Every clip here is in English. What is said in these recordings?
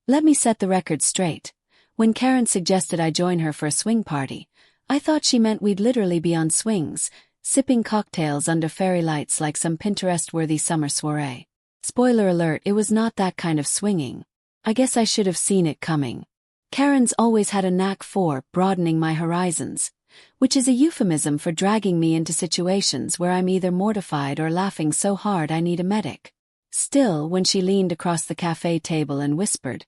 Let me set the record straight. When Karen suggested I join her for a swing party, I thought she meant we'd literally be on swings, sipping cocktails under fairy lights like some Pinterest-worthy summer soiree. Spoiler alert, it was not that kind of swinging. I guess I should have seen it coming. Karen's always had a knack for broadening my horizons, which is a euphemism for dragging me into situations where I'm either mortified or laughing so hard I need a medic. Still, when she leaned across the cafe table and whispered,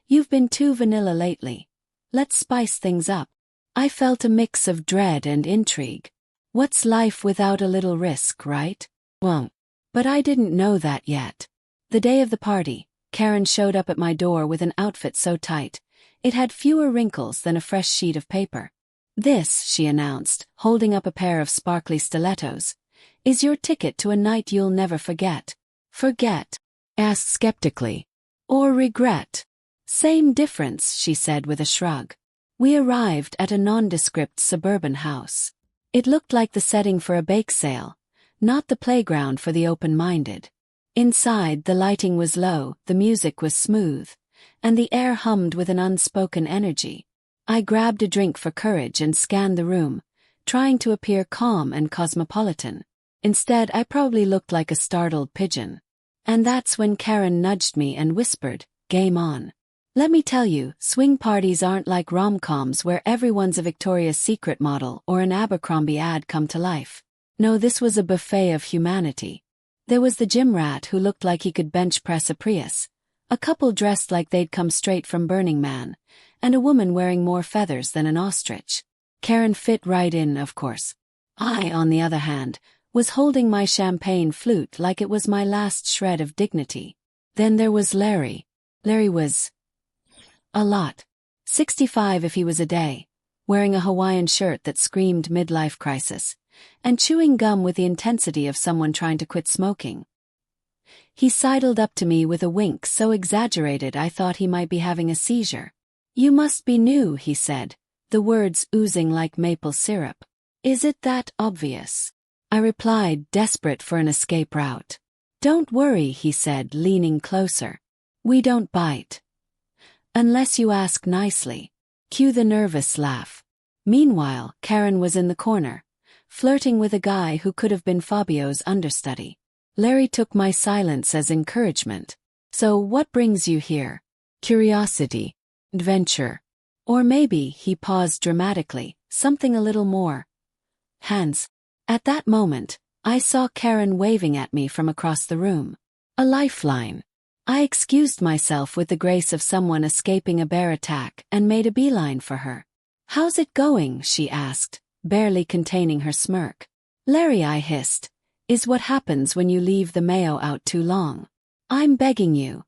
"You've been too vanilla lately. Let's spice things up," I felt a mix of dread and intrigue. What's life without a little risk, right? Well, but I didn't know that yet. The day of the party, Karen showed up at my door with an outfit so tight, it had fewer wrinkles than a fresh sheet of paper. "This," she announced, holding up a pair of sparkly stilettos, "is your ticket to a night you'll never forget." "Forget?" asked skeptically. "Or regret?" "Same difference," she said with a shrug. We arrived at a nondescript suburban house. It looked like the setting for a bake sale, not the playground for the open-minded. Inside, the lighting was low, the music was smooth, and the air hummed with an unspoken energy. I grabbed a drink for courage and scanned the room, trying to appear calm and cosmopolitan. Instead, I probably looked like a startled pigeon. And that's when Karen nudged me and whispered, "Game on." Let me tell you, swing parties aren't like rom-coms where everyone's a Victoria's Secret model or an Abercrombie ad come to life. No, this was a buffet of humanity. There was the gym rat who looked like he could bench press a Prius, a couple dressed like they'd come straight from Burning Man, and a woman wearing more feathers than an ostrich. Karen fit right in, of course. I, on the other hand, was holding my champagne flute like it was my last shred of dignity. Then there was Larry. Larry was a lot. 65 if he was a day, wearing a Hawaiian shirt that screamed midlife crisis, and chewing gum with the intensity of someone trying to quit smoking. He sidled up to me with a wink so exaggerated I thought he might be having a seizure. "You must be new," he said, the words oozing like maple syrup. "Is it that obvious?" I replied, desperate for an escape route. "Don't worry," he said, leaning closer. "We don't bite. Unless you ask nicely." Cue the nervous laugh. Meanwhile, Karen was in the corner, flirting with a guy who could have been Fabio's understudy. Larry took my silence as encouragement. "So what brings you here? Curiosity? Adventure? Or maybe," he paused dramatically, "something a little more. Hands." At that moment, I saw Karen waving at me from across the room. A lifeline. I excused myself with the grace of someone escaping a bear attack and made a beeline for her. "How's it going?" she asked, barely containing her smirk. "Larry," I hissed, "is what happens when you leave the mayo out too long. I'm begging you.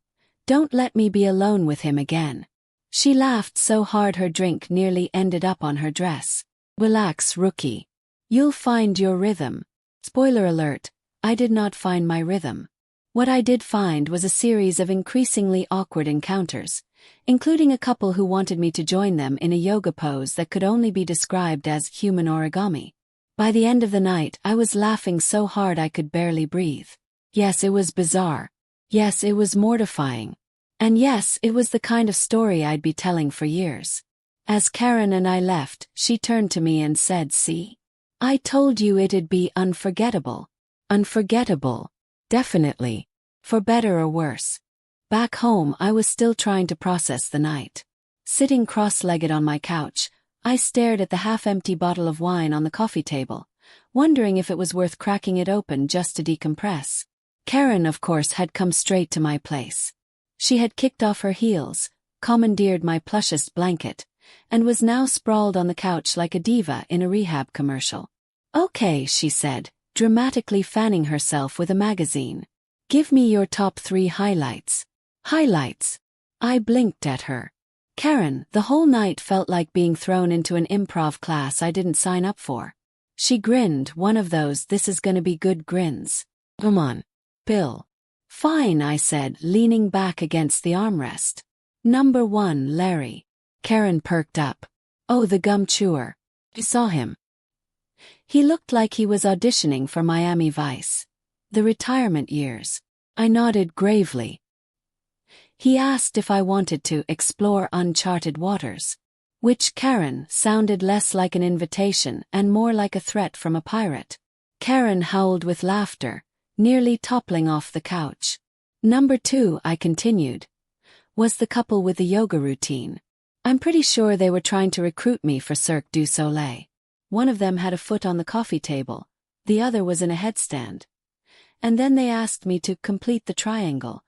Don't let me be alone with him again." She laughed so hard her drink nearly ended up on her dress. "Relax, rookie. You'll find your rhythm." Spoiler alert, I did not find my rhythm. What I did find was a series of increasingly awkward encounters, including a couple who wanted me to join them in a yoga pose that could only be described as human origami. By the end of the night, I was laughing so hard I could barely breathe. Yes, it was bizarre. Yes, it was mortifying. And yes, it was the kind of story I'd be telling for years. As Karen and I left, she turned to me and said, "See? I told you it'd be unforgettable." Unforgettable. Definitely. For better or worse. Back home, I was still trying to process the night. Sitting cross-legged on my couch, I stared at the half-empty bottle of wine on the coffee table, wondering if it was worth cracking it open just to decompress. Karen, of course, had come straight to my place. She had kicked off her heels, commandeered my plushest blanket, and was now sprawled on the couch like a diva in a rehab commercial. "Okay," she said, dramatically fanning herself with a magazine. "Give me your top 3 highlights." Highlights? I blinked at her. "Karen, the whole night felt like being thrown into an improv class I didn't sign up for." She grinned, one of those "this is gonna be good" grins. "Come on. Bill." "Fine," I said, leaning back against the armrest. "Number 1, Larry." Karen perked up. "Oh, the gum chewer. You saw him." He looked like he was auditioning for Miami Vice. The retirement years. I nodded gravely. He asked if I wanted to explore uncharted waters. Which, Karen, sounded less like an invitation and more like a threat from a pirate. Karen howled with laughter, nearly toppling off the couch. Number 2, I continued, was the couple with the yoga routine. I'm pretty sure they were trying to recruit me for Cirque du Soleil. One of them had a foot on the coffee table, the other was in a headstand. And then they asked me to complete the triangle.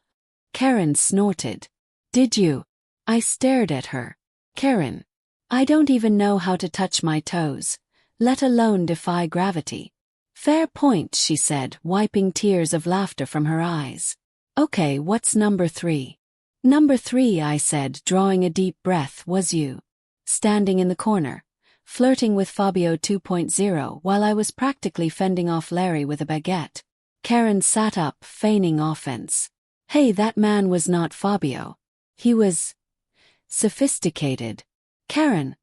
Karen snorted. Did you? I stared at her. Karen, I don't even know how to touch my toes, let alone defy gravity. Fair point, she said, wiping tears of laughter from her eyes. Okay, what's number 3? Number 3, I said, drawing a deep breath, was you. Standing in the corner, flirting with Fabio 2.0 while I was practically fending off Larry with a baguette. Karen sat up, feigning offense. Hey, that man was not Fabio. He was sophisticated. Karen,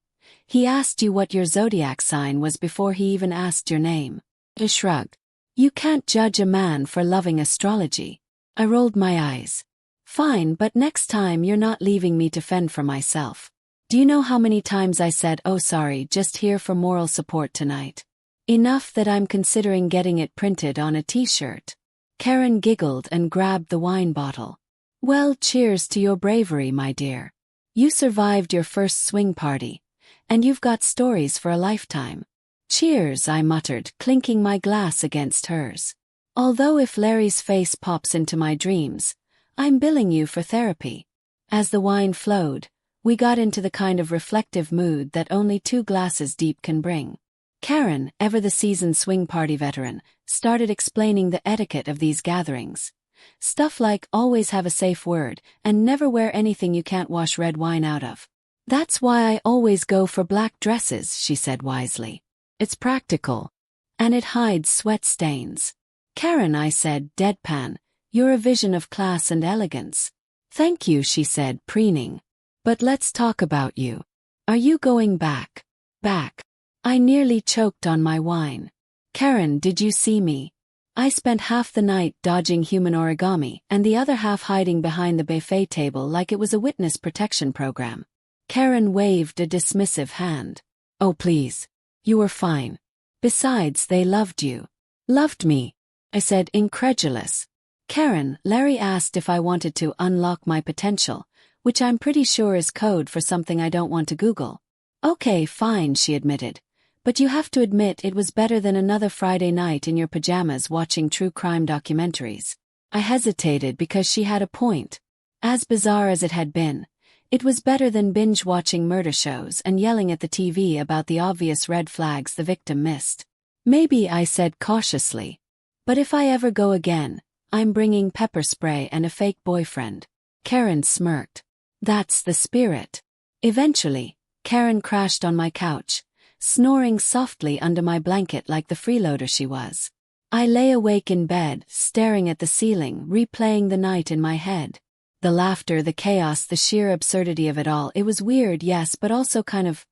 he asked you what your zodiac sign was before he even asked your name. I shrugged. You can't judge a man for loving astrology. I rolled my eyes. Fine, but next time you're not leaving me to fend for myself. Do you know how many times I said, oh sorry, just here for moral support tonight? Enough that I'm considering getting it printed on a t-shirt. Karen giggled and grabbed the wine bottle. Well, cheers to your bravery, my dear. You survived your first swing party, and you've got stories for a lifetime. Cheers, I muttered, clinking my glass against hers. Although if Larry's face pops into my dreams, I'm billing you for therapy. As the wine flowed, we got into the kind of reflective mood that only 2 glasses deep can bring. Karen, ever the seasoned swing party veteran, started explaining the etiquette of these gatherings. Stuff like always have a safe word and never wear anything you can't wash red wine out of. That's why I always go for black dresses, she said wisely. It's practical. And it hides sweat stains. Karen, I said, deadpan, you're a vision of class and elegance. Thank you, she said, preening. But let's talk about you. Are you going back? Back. I nearly choked on my wine. Karen, did you see me? I spent half the night dodging human origami and the other half hiding behind the buffet table like it was a witness protection program. Karen waved a dismissive hand. Oh please. You were fine. Besides, they loved you. Loved me? I said, incredulous. Karen, Larry asked if I wanted to unlock my potential, which I'm pretty sure is code for something I don't want to Google. Okay, fine, she admitted. But you have to admit it was better than another Friday night in your pajamas watching true crime documentaries. I hesitated because she had a point. As bizarre as it had been, it was better than binge-watching murder shows and yelling at the TV about the obvious red flags the victim missed. Maybe, I said cautiously. But if I ever go again, I'm bringing pepper spray and a fake boyfriend. Karen smirked. That's the spirit. Eventually, Karen crashed on my couch, snoring softly under my blanket like the freeloader she was. I lay awake in bed, staring at the ceiling, replaying the night in my head. The laughter, the chaos, the sheer absurdity of it all. It was weird, yes, but also kind of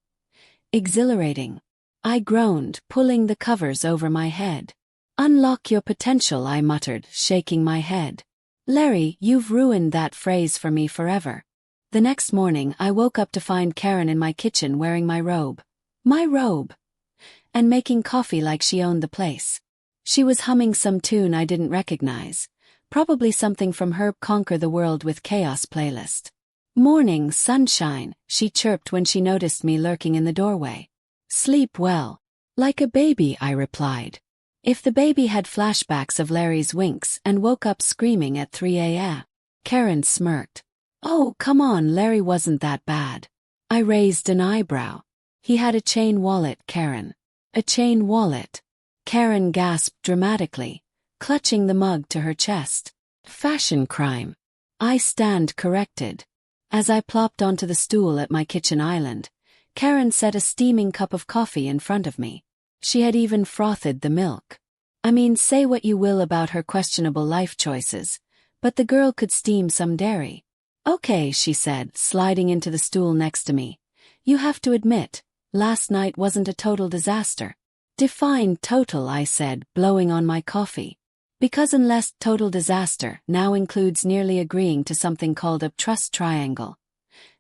exhilarating. I groaned, pulling the covers over my head. Unlock your potential, I muttered, shaking my head. Larry, you've ruined that phrase for me forever. The next morning, I woke up to find Karen in my kitchen wearing my robe. My robe. And making coffee like she owned the place. She was humming some tune I didn't recognize. Probably something from her Conquer the World with Chaos playlist. Morning, sunshine, she chirped when she noticed me lurking in the doorway. Sleep well. Like a baby, I replied. If the baby had flashbacks of Larry's winks and woke up screaming at 3 a.m. Karen smirked. Oh, come on, Larry wasn't that bad. I raised an eyebrow. He had a chain wallet, Karen. A chain wallet. Karen gasped dramatically, clutching the mug to her chest. Fashion crime. I stand corrected. As I plopped onto the stool at my kitchen island, Karen set a steaming cup of coffee in front of me. She had even frothed the milk. I mean, say what you will about her questionable life choices, but the girl could steam some dairy. Okay, she said, sliding into the stool next to me. You have to admit, last night wasn't a total disaster. Define total, I said, blowing on my coffee. Because unless total disaster now includes nearly agreeing to something called a trust triangle.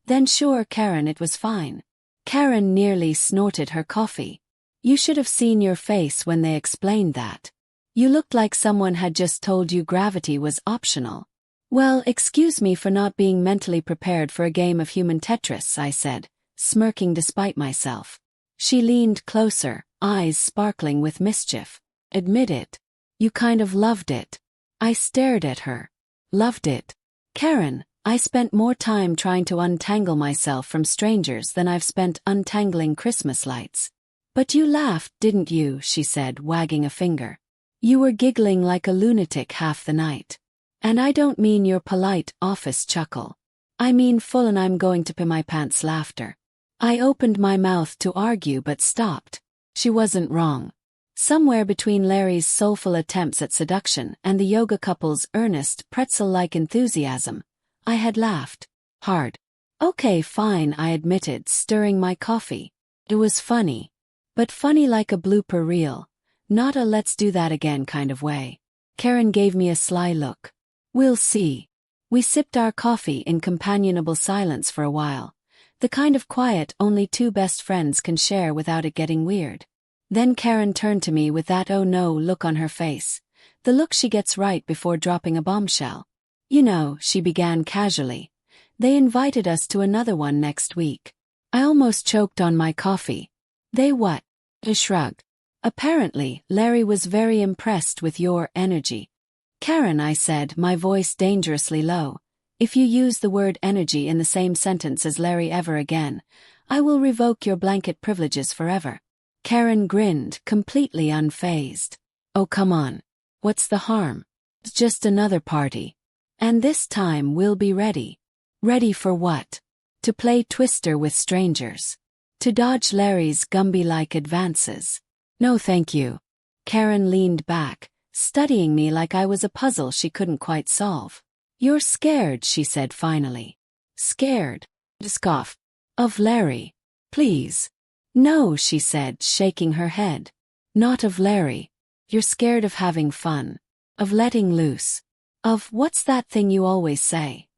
Then sure, Karen, it was fine. Karen nearly snorted her coffee. You should have seen your face when they explained that. You looked like someone had just told you gravity was optional. Well, excuse me for not being mentally prepared for a game of human Tetris, I said, smirking despite myself. She leaned closer, eyes sparkling with mischief. Admit it. You kind of loved it. I stared at her. Loved it. Karen, I spent more time trying to untangle myself from strangers than I've spent untangling Christmas lights. But you laughed, didn't you? She said, wagging a finger. You were giggling like a lunatic half the night. And I don't mean your polite office chuckle. I mean full and I'm going to pee my pants laughter. I opened my mouth to argue but stopped. She wasn't wrong. Somewhere between Larry's soulful attempts at seduction and the yoga couple's earnest, pretzel-like enthusiasm, I had laughed. Hard. Okay, fine, I admitted, stirring my coffee. It was funny. But funny like a blooper reel. Not a let's do that again kind of way. Karen gave me a sly look. We'll see. We sipped our coffee in companionable silence for a while. The kind of quiet only two best friends can share without it getting weird. Then Karen turned to me with that oh no look on her face. The look she gets right before dropping a bombshell. You know, she began casually. They invited us to another one next week. I almost choked on my coffee. They what? I shrugged. Apparently, Larry was very impressed with your energy. Karen, I said, my voice dangerously low. If you use the word energy in the same sentence as Larry ever again, I will revoke your blanket privileges forever. Karen grinned, completely unfazed. Oh, come on. What's the harm? It's just another party. And this time we'll be ready. Ready for what? To play Twister with strangers. To dodge Larry's Gumby-like advances. No thank you. Karen leaned back, studying me like I was a puzzle she couldn't quite solve. You're scared, she said finally. Scared? Scoff. Of Larry. Please. No, she said, shaking her head. Not of Larry. You're scared of having fun. Of letting loose. Of what's that thing you always say?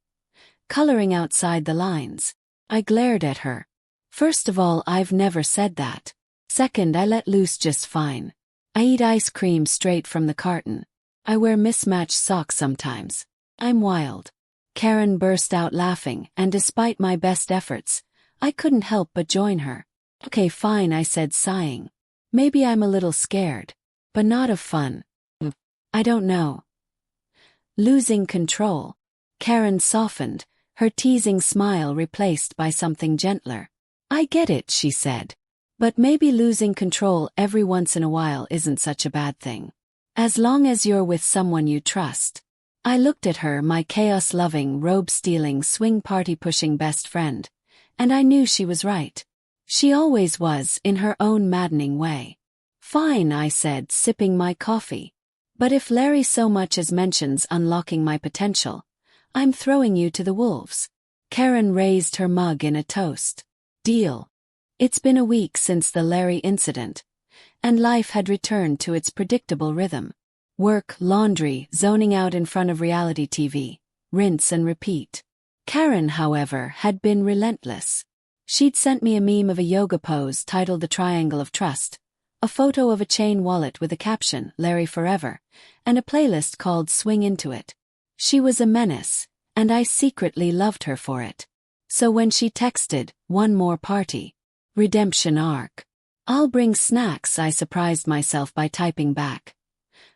Coloring outside the lines. I glared at her. First of all, I've never said that. Second, I let loose just fine. I eat ice cream straight from the carton. I wear mismatched socks sometimes. I'm wild. Karen burst out laughing, and despite my best efforts, I couldn't help but join her. Okay, fine, I said, sighing. Maybe I'm a little scared. But not of fun. I don't know. Losing control. Karen softened, her teasing smile replaced by something gentler. I get it, she said. But maybe losing control every once in a while isn't such a bad thing. As long as you're with someone you trust. I looked at her, my chaos-loving, robe-stealing, swing-party-pushing best friend, and I knew she was right. She always was, in her own maddening way. Fine, I said, sipping my coffee. But if Larry so much as mentions unlocking my potential, I'm throwing you to the wolves. Karen raised her mug in a toast. Deal. It's been a week since the Larry incident, and life had returned to its predictable rhythm. Work, laundry, zoning out in front of reality TV, rinse and repeat. Karen, however, had been relentless. She'd sent me a meme of a yoga pose titled The Triangle of Trust, a photo of a chain wallet with a caption, Larry Forever, and a playlist called Swing Into It. She was a menace, and I secretly loved her for it. So when she texted, one more party. Redemption arc. I'll bring snacks, I surprised myself by typing back.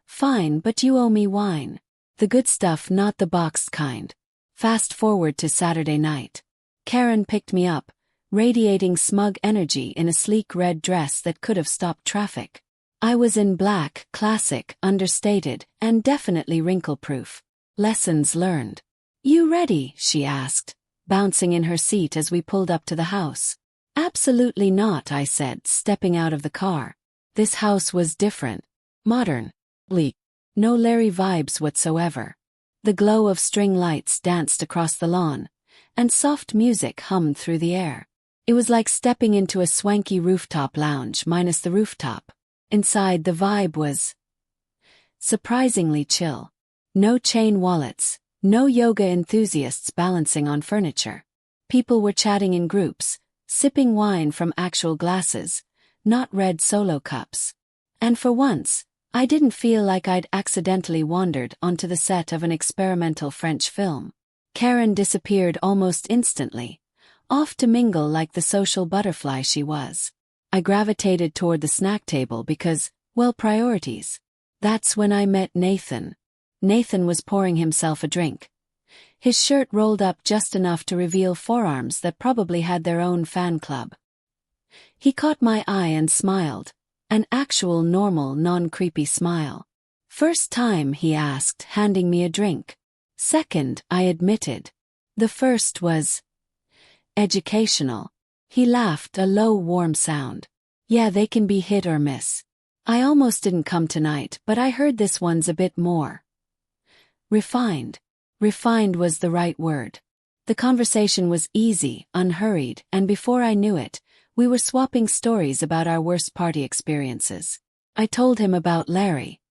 Fine, but you owe me wine. The good stuff, not the boxed kind. Fast forward to Saturday night. Karen picked me up, radiating smug energy in a sleek red dress that could have stopped traffic. I was in black, classic, understated, and definitely wrinkle-proof. Lessons learned. You ready? She asked, bouncing in her seat as we pulled up to the house. Absolutely not, I said, stepping out of the car. This house was different. Modern. Bleak. No Larry vibes whatsoever. The glow of string lights danced across the lawn, and soft music hummed through the air. It was like stepping into a swanky rooftop lounge minus the rooftop. Inside, the vibe was surprisingly chill. No chain wallets, no yoga enthusiasts balancing on furniture. People were chatting in groups, sipping wine from actual glasses, not red solo cups. And for once, I didn't feel like I'd accidentally wandered onto the set of an experimental French film. Karen disappeared almost instantly, off to mingle like the social butterfly she was. I gravitated toward the snack table because, well, priorities. That's when I met Nathan. Nathan was pouring himself a drink. His shirt rolled up just enough to reveal forearms that probably had their own fan club. He caught my eye and smiled, an actual normal, non-creepy smile. "First time?" he asked, handing me a drink. "Second," I admitted. The first was educational. He laughed, a low, warm sound. "Yeah, they can be hit or miss. I almost didn't come tonight, but I heard this one's a bit more refined." Refined was the right word. The conversation was easy, unhurried, and before I knew it, we were swapping stories about our worst party experiences. I told him about Larry.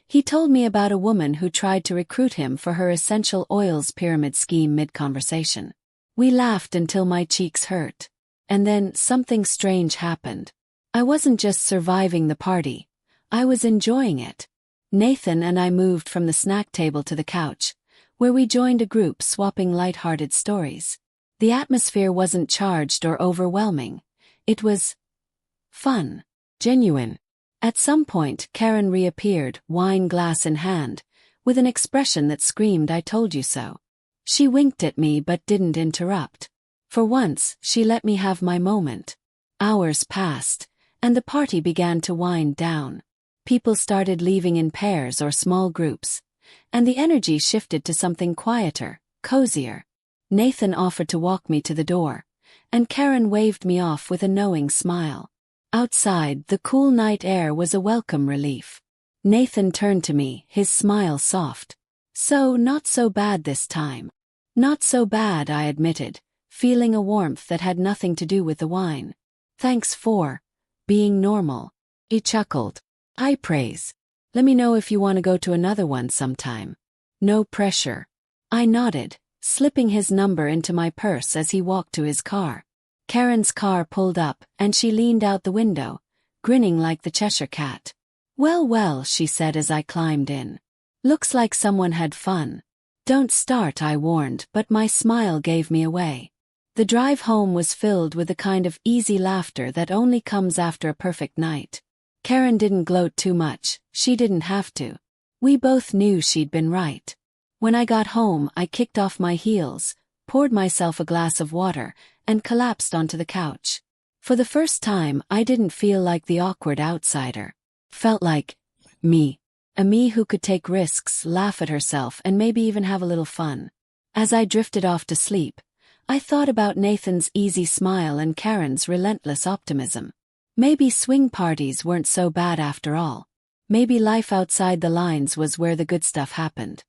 He told me about a woman who tried to recruit him for her essential oils pyramid scheme mid-conversation. We laughed until my cheeks hurt. And then something strange happened. I wasn't just surviving the party, I was enjoying it. Nathan and I moved from the snack table to the couch, where we joined a group swapping light-hearted stories. The atmosphere wasn't charged or overwhelming. It was fun, genuine. At some point, Karen reappeared, wine glass in hand, with an expression that screamed, "I told you so." She winked at me but didn't interrupt. For once, she let me have my moment. Hours passed, and the party began to wind down. People started leaving in pairs or small groups, and the energy shifted to something quieter, cozier. Nathan offered to walk me to the door, and Karen waved me off with a knowing smile. Outside, the cool night air was a welcome relief. Nathan turned to me, his smile soft. "So, not so bad this time." "Not so bad," I admitted, feeling a warmth that had nothing to do with the wine. "Thanks for being normal." He chuckled. "High praise. Let me know if you want to go to another one sometime." "No pressure." I nodded, slipping his number into my purse as he walked to his car. Karen's car pulled up, and she leaned out the window, grinning like the Cheshire Cat. "Well, well," she said as I climbed in. "Looks like someone had fun." "Don't start," I warned, but my smile gave me away. The drive home was filled with the kind of easy laughter that only comes after a perfect night. Karen didn't gloat too much, she didn't have to. We both knew she'd been right. When I got home, I kicked off my heels, poured myself a glass of water, and collapsed onto the couch. For the first time, I didn't feel like the awkward outsider. Felt like me. A me who could take risks, laugh at herself, and maybe even have a little fun. As I drifted off to sleep, I thought about Nathan's easy smile and Karen's relentless optimism. Maybe swing parties weren't so bad after all. Maybe life outside the lines was where the good stuff happened.